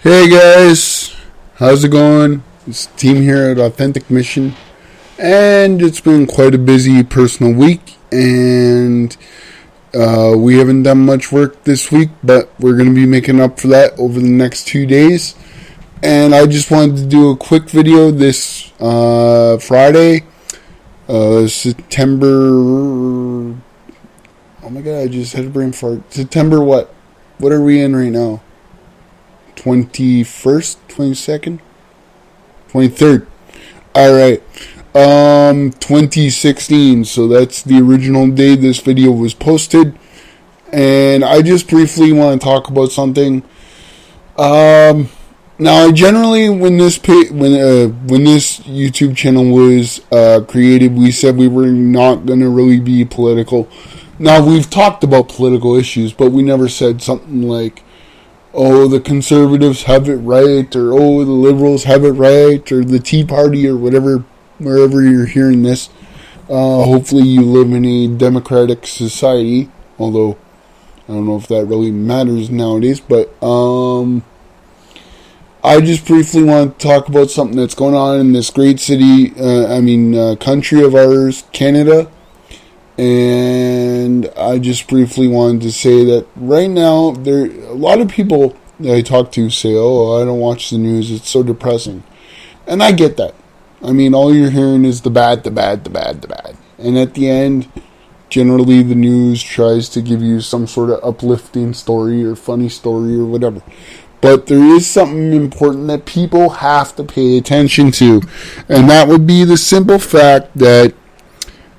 Hey guys, how's it going? It's the team here at Authentic Mission, and it's been quite a busy personal week, and we haven't done much work this week, but we're going to be making up for that over the next 2 days. And I just wanted to do a quick video this Friday, September. Oh my god, I just had a brain fart. September what? What are we in right now? 21st, 22nd, 23rd. Alright. 2016. So that's the original day this video was posted. And I just briefly want to talk about something. Now, I generally, when this YouTube channel was created, we said we were not going to really be political. Now, we've talked about political issues, but we never said something like, oh, the conservatives have it right, or oh, the liberals have it right, or the Tea Party, or whatever, wherever you're hearing this. Hopefully you live in a democratic society, although I don't know if that really matters nowadays, but I just briefly want to talk about something that's going on in this great country of ours, Canada. And I just briefly wanted to say that right now, a lot of people that I talk to say, oh, I don't watch the news, it's so depressing. And I get that. I mean, all you're hearing is the bad, the bad, the bad, the bad. And at the end, generally the news tries to give you some sort of uplifting story or funny story or whatever. But there is something important that people have to pay attention to. And that would be the simple fact that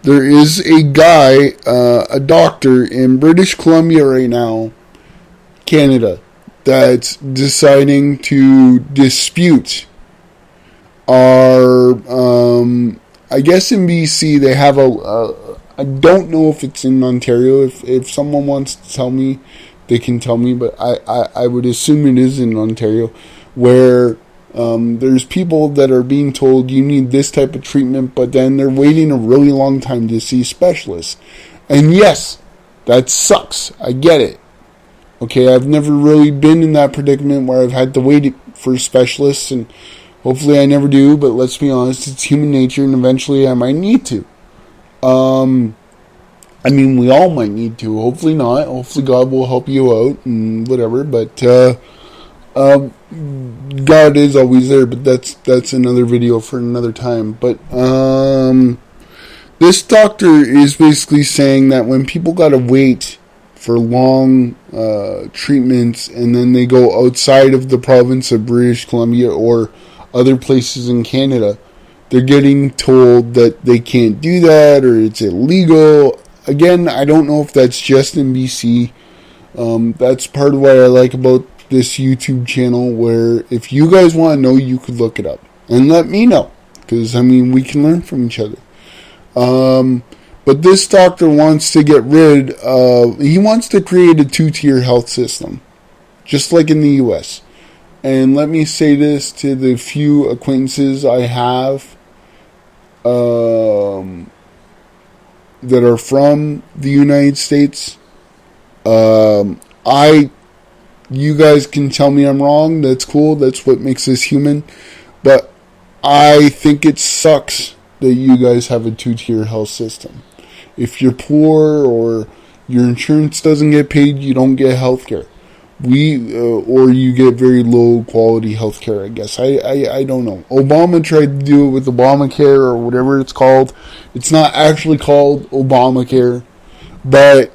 there is a guy, a doctor in British Columbia right now, Canada, that's deciding to dispute our, I guess in BC they have I don't know if it's in Ontario. If someone wants to tell me, they can tell me, but I would assume it is in Ontario, where there's people that are being told you need this type of treatment, but then they're waiting a really long time to see specialists. And yes, that sucks. I get it. Okay, I've never really been in that predicament where I've had to wait for specialists, and hopefully I never do, but let's be honest, it's human nature, and eventually I might need to. We all might need to. Hopefully not. Hopefully God will help you out and whatever, but God is always there, but that's another video for another time. But this doctor is basically saying that when people gotta wait for long treatments, and then they go outside of the province of British Columbia or other places in Canada, they're getting told that they can't do that or it's illegal. Again, I don't know if that's just in BC. That's part of what I like about this YouTube channel, where if you guys want to know, you could look it up and let me know, because we can learn from each other. But this doctor wants to he wants to create a 2-tier health system, just like in the US. And let me say this to the few acquaintances I have that are from the United States. You guys can tell me I'm wrong. That's cool. That's what makes us human. But I think it sucks that you guys have a 2-tier health system. If you're poor or your insurance doesn't get paid, you don't get health care. Or you get very low quality health care, I guess. I don't know. Obama tried to do it with Obamacare or whatever it's called. It's not actually called Obamacare. But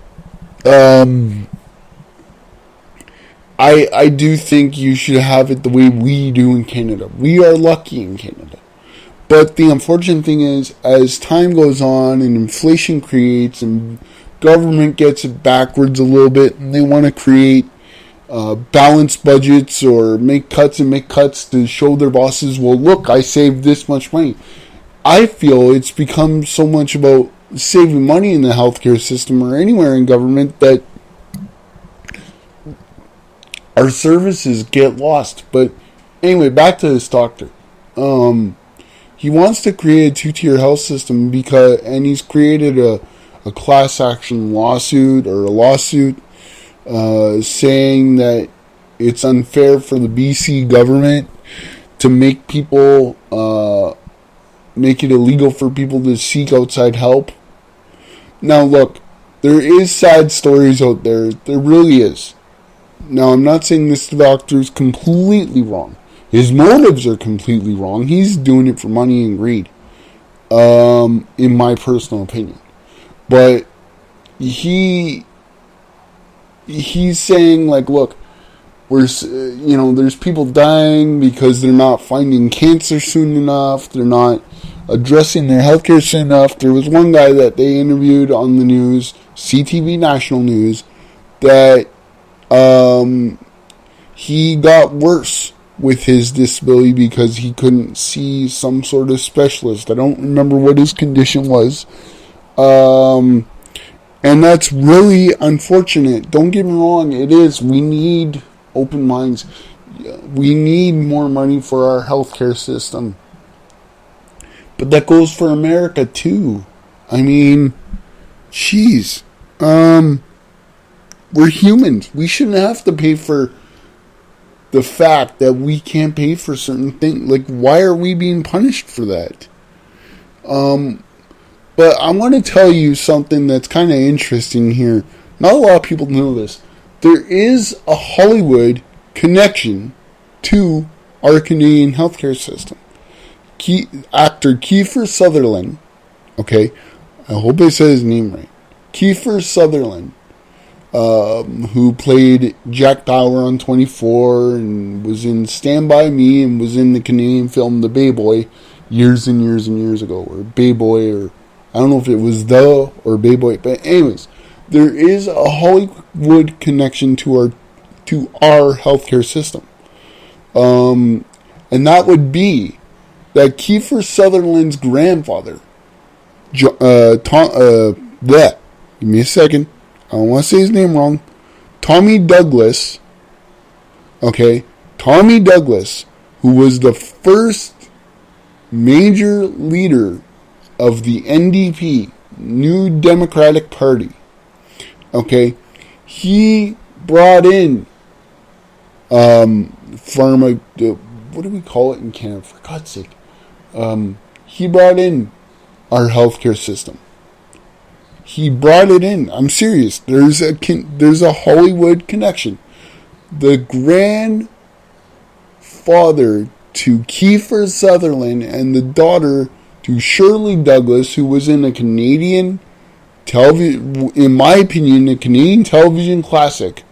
I do think you should have it the way we do in Canada. We are lucky in Canada. But the unfortunate thing is, as time goes on and inflation creates and government gets it backwards a little bit, and they want to create balanced budgets or make cuts to show their bosses, well, look, I saved this much money. I feel it's become so much about saving money in the healthcare system or anywhere in government that our services get lost. But anyway, back to this doctor. He wants to create a 2-tier health system and he's created a class action lawsuit or a lawsuit saying that it's unfair for the BC government to make people, make it illegal for people to seek outside help. Now look, there is sad stories out there. There really is. Now I'm not saying this doctor is completely wrong. His motives are completely wrong. He's doing it for money and greed. In my personal opinion. But he's saying, like, look, there's people dying because they're not finding cancer soon enough. They're not addressing their healthcare soon enough. There was one guy that they interviewed on the news, CTV National News, that he got worse with his disability because he couldn't see some sort of specialist. I don't remember what his condition was. And that's really unfortunate. Don't get me wrong, it is. We need open minds. We need more money for our healthcare system. But that goes for America too. I mean, jeez. We're humans. We shouldn't have to pay for the fact that we can't pay for certain things. Like, why are we being punished for that? But I want to tell you something that's kind of interesting here. Not a lot of people know this. There is a Hollywood connection to our Canadian healthcare system. Actor Kiefer Sutherland, okay, I hope I said his name right. Kiefer Sutherland, who played Jack Bauer on 24 and was in Stand By Me and was in the Canadian film The Bay Boy years and years and years ago, or Bay Boy, or I don't know if it was The or Bay Boy, but anyways, there is a Hollywood connection to our healthcare system, and that would be that Kiefer Sutherland's grandfather, give me a second, I don't want to say his name wrong, Tommy Douglas, okay, Tommy Douglas, who was the first major leader of the NDP, New Democratic Party, okay, he brought in, what do we call it in Canada, for God's sake, he brought in our healthcare system. He brought it in. I'm serious. There's a Hollywood connection. The grandfather to Kiefer Sutherland and the daughter to Shirley Douglas, who was in a Canadian television, in my opinion, a Canadian television classic,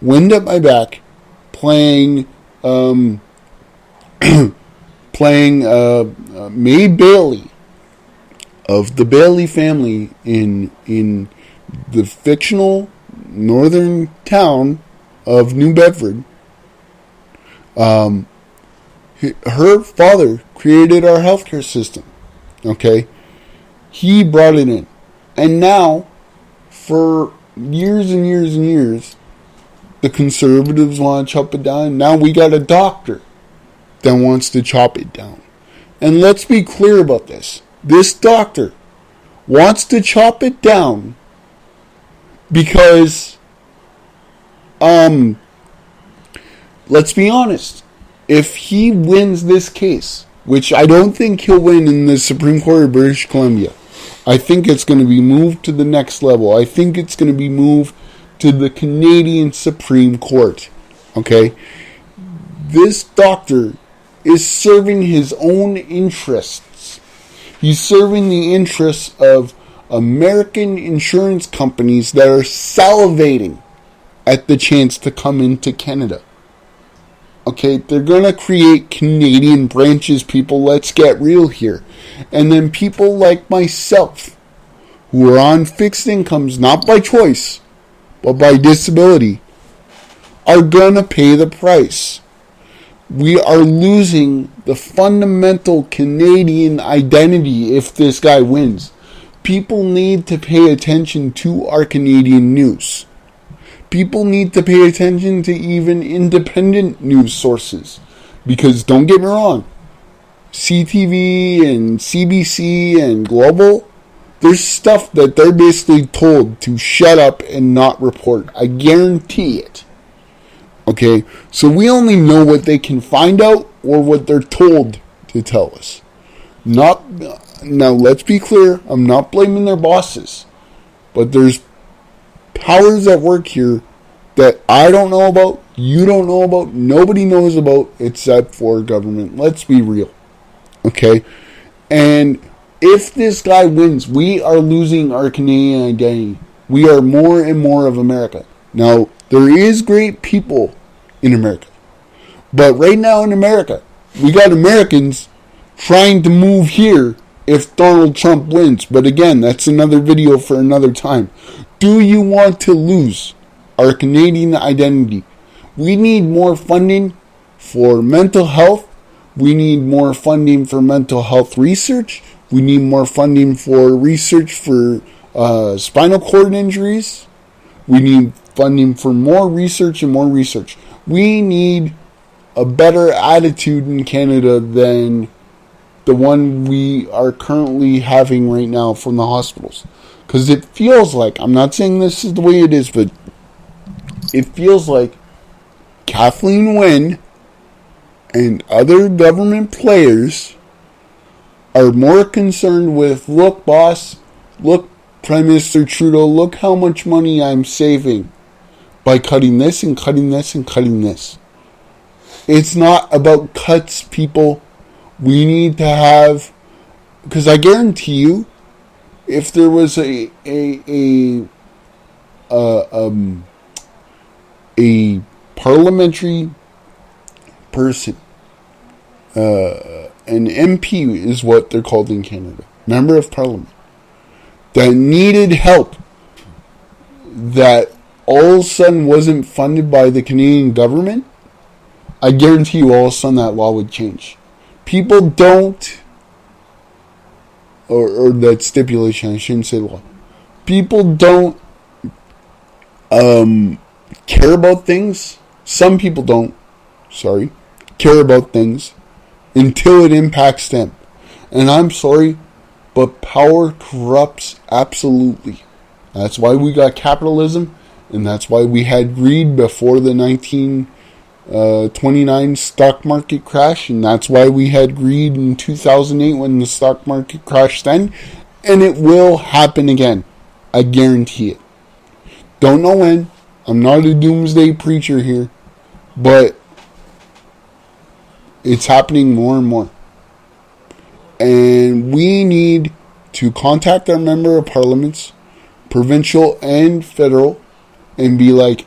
Wind at My Back, playing May Bailey of the Bailey family in the fictional northern town of New Bedford. Her father created our healthcare system. Okay, he brought it in, and now for years and years and years, the conservatives want to chop it down. Now we got a doctor that wants to chop it down. And let's be clear about this. This doctor wants to chop it down because, let's be honest, if he wins this case, which I don't think he'll win in the Supreme Court of British Columbia, I think it's going to be moved to the next level. I think it's going to be moved to the Canadian Supreme Court. Okay? This doctor is serving his own interests. He's serving the interests of American insurance companies that are salivating at the chance to come into Canada. Okay, they're going to create Canadian branches, people. Let's get real here. And then people like myself, who are on fixed incomes, not by choice, but by disability, are going to pay the price. We are losing the fundamental Canadian identity if this guy wins. People need to pay attention to our Canadian news. People need to pay attention to even independent news sources. Because don't get me wrong, CTV and CBC and Global, there's stuff that they're basically told to shut up and not report. I guarantee it. Okay, so we only know what they can find out or what they're told to tell us. Not now. Let's be clear. I'm not blaming their bosses, but there's powers at work here that I don't know about, you don't know about, nobody knows about except for government. Let's be real. Okay? And if this guy wins, we are losing our Canadian identity. We are more and more of America. Now, there is great people in America. But right now in America, we got Americans trying to move here if Donald Trump wins. But again, that's another video for another time. Do you want to lose our Canadian identity? We need more funding for mental health. We need more funding for mental health research. We need more funding for research for spinal cord injuries. We need funding for more research and more research. We need a better attitude in Canada than the one we are currently having right now from the hospitals. Because it feels like, I'm not saying this is the way it is, but it feels like Kathleen Wynne and other government players are more concerned with, look, boss, look, Prime Minister Trudeau, look how much money I'm saving by cutting this and cutting this and cutting this. It's not about cuts, people. We need to have, because I guarantee you, if there was a parliamentary person, an MP is what they're called in Canada, member of parliament, that needed help, that all of a sudden wasn't funded by the Canadian government, I guarantee you all of a sudden that law would change. People don't, or that stipulation, I shouldn't say law. People don't care about things. Some people don't, care about things until it impacts them. And I'm sorry, but power corrupts absolutely. That's why we got capitalism, and that's why we had greed before the 1929 stock market crash, and that's why we had greed in 2008 when the stock market crashed then, and it will happen again. I guarantee it. Don't know when. I'm not a doomsday preacher here, but it's happening more and more. And we need to contact our member of parliaments, provincial and federal, and be like,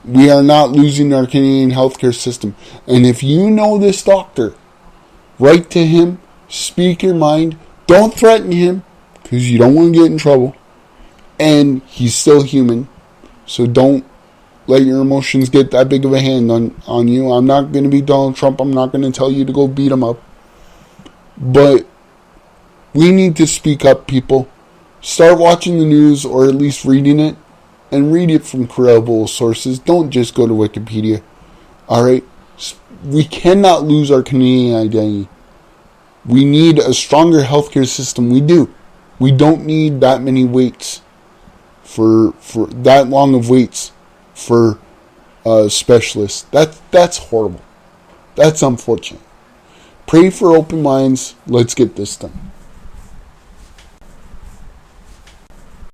we are not losing our Canadian healthcare system. And if you know this doctor, write to him, speak your mind, don't threaten him, because you don't want to get in trouble. And he's still human, so don't let your emotions get that big of a hand on you. I'm not going to be Donald Trump. I'm not going to tell you to go beat him up. But we need to speak up, people. Start watching the news, or at least reading it, and read it from credible sources. Don't just go to Wikipedia. Alright? We cannot lose our Canadian identity. We need a stronger healthcare system. We do. We don't need that many waits for that long of waits for specialists. That's horrible. That's unfortunate. Pray for open minds. Let's get this done.